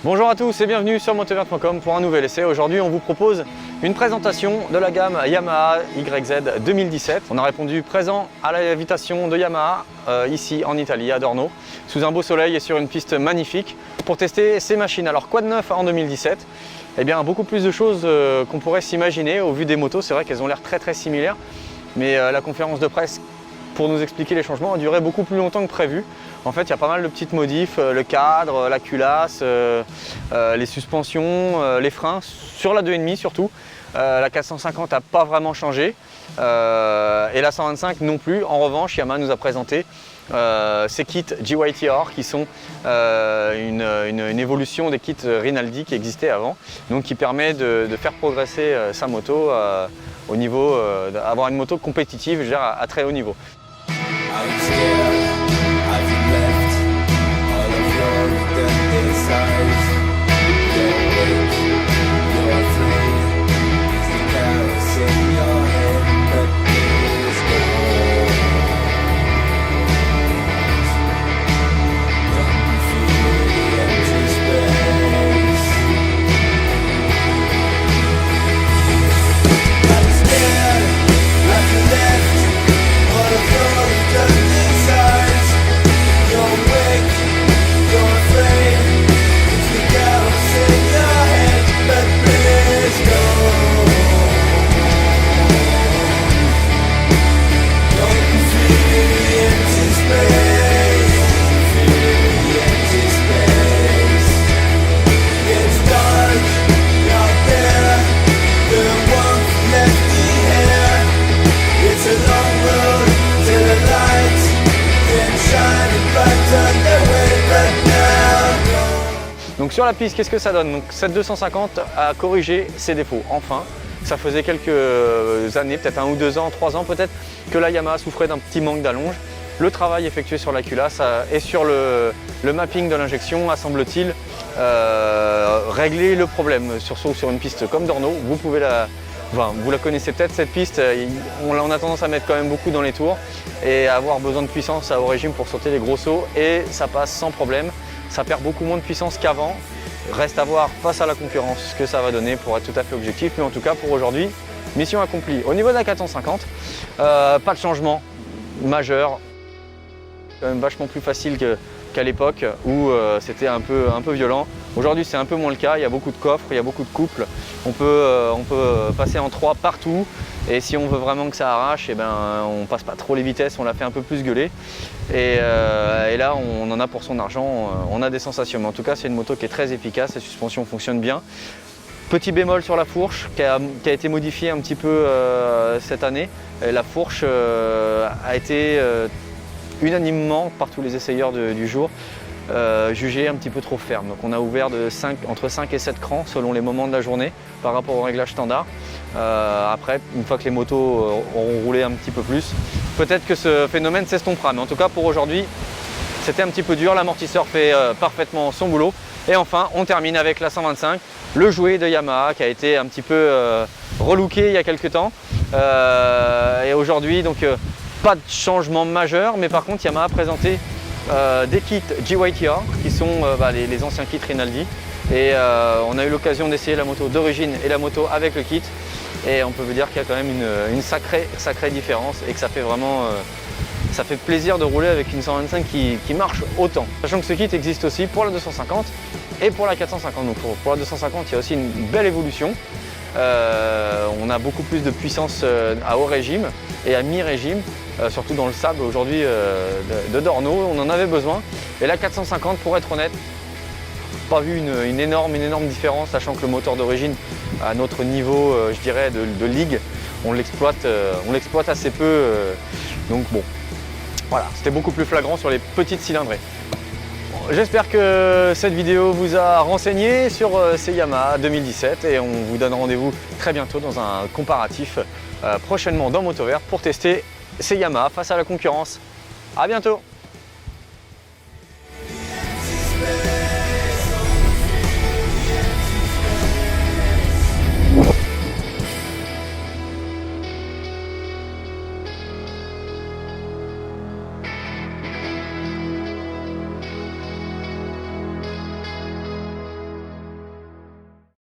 Bonjour à tous et bienvenue sur motovert.com pour un nouvel essai. Aujourd'hui on vous propose une présentation de la gamme Yamaha YZ 2017. On a répondu présent à l'invitation de Yamaha ici en Italie à Dorno, sous un beau soleil et sur une piste magnifique pour tester ces machines. Alors quoi de neuf en 2017? Eh bien beaucoup plus de choses qu'on pourrait s'imaginer au vu des motos. C'est vrai qu'elles ont l'air très similaires, mais la conférence de presse pour nous expliquer les changements a duré beaucoup plus longtemps que prévu. En fait, il y a pas mal de petites modifs, le cadre, la culasse, les suspensions, les freins, sur la 2,5 surtout. La 450 n'a pas vraiment changé et la 125 non plus. En revanche, Yamaha nous a présenté ces kits GYTR qui sont une évolution des kits Rinaldi qui existaient avant, donc qui permet de faire progresser sa moto au niveau d'avoir une moto compétitive, je veux dire, à très haut niveau. Donc sur la piste, qu'est-ce que ça donne? Donc cette 250 a corrigé ses défauts, enfin. Ça faisait quelques années, peut-être 1 ou 2 ans, 3 ans peut-être, que la Yamaha souffrait d'un petit manque d'allonge. Le travail effectué sur la culasse et sur le mapping de l'injection a, semble-t-il, réglé le problème. Surtout sur une piste comme Dorno, vous la connaissez peut-être cette piste, on a tendance à mettre quand même beaucoup dans les tours et à avoir besoin de puissance à haut régime pour sauter les gros sauts, et ça passe sans problème. Ça perd beaucoup moins de puissance qu'avant. Reste à voir face à la concurrence ce que ça va donner pour être tout à fait objectif, mais en tout cas pour aujourd'hui, mission accomplie. Au niveau de la 450, pas de changement majeur, quand même vachement plus facile qu'à l'époque où c'était un peu violent. Aujourd'hui c'est un peu moins le cas, il y a beaucoup de coffres, il y a beaucoup de couples, on peut passer en 3 partout, et si on veut vraiment que ça arrache, eh ben, on passe pas trop les vitesses, on la fait un peu plus gueuler, et là on en a pour son argent, on a des sensations. Mais en tout cas c'est une moto qui est très efficace, les suspensions fonctionnent bien. Petit bémol sur la fourche qui a été modifiée un petit peu cette année. La fourche a été unanimement par tous les essayeurs du jour jugée un petit peu trop ferme. Donc on a ouvert entre 5 et 7 crans selon les moments de la journée par rapport au réglage standard. Après, une fois que les motos auront roulé un petit peu plus, peut-être que ce phénomène s'estompera. Mais en tout cas pour aujourd'hui, c'était un petit peu dur. L'amortisseur fait parfaitement son boulot. Et enfin, on termine avec la 125, le jouet de Yamaha qui a été un petit peu relooké il y a quelques temps. Et aujourd'hui, donc pas de changement majeur, mais par contre Yamaha a présenté des kits GYTR qui sont les anciens kits Rinaldi, et on a eu l'occasion d'essayer la moto d'origine et la moto avec le kit, et on peut vous dire qu'il y a quand même une sacrée différence, et que ça fait vraiment ça fait plaisir de rouler avec une 125 qui marche autant. Sachant que ce kit existe aussi pour la 250 et pour la 450. Donc pour la 250 il y a aussi une belle évolution. On a beaucoup plus de puissance à haut régime et à mi-régime, surtout dans le sable aujourd'hui de Dorno, on en avait besoin. Et la 450, pour être honnête, pas vu une énorme différence, sachant que le moteur d'origine à notre niveau, je dirais, de ligue, on l'exploite assez peu. Donc bon, voilà, c'était beaucoup plus flagrant sur les petites cylindrées. J'espère que cette vidéo vous a renseigné sur ces Yamaha 2017, et on vous donne rendez-vous très bientôt dans un comparatif prochainement dans Motovert pour tester ces Yamaha face à la concurrence. A bientôt!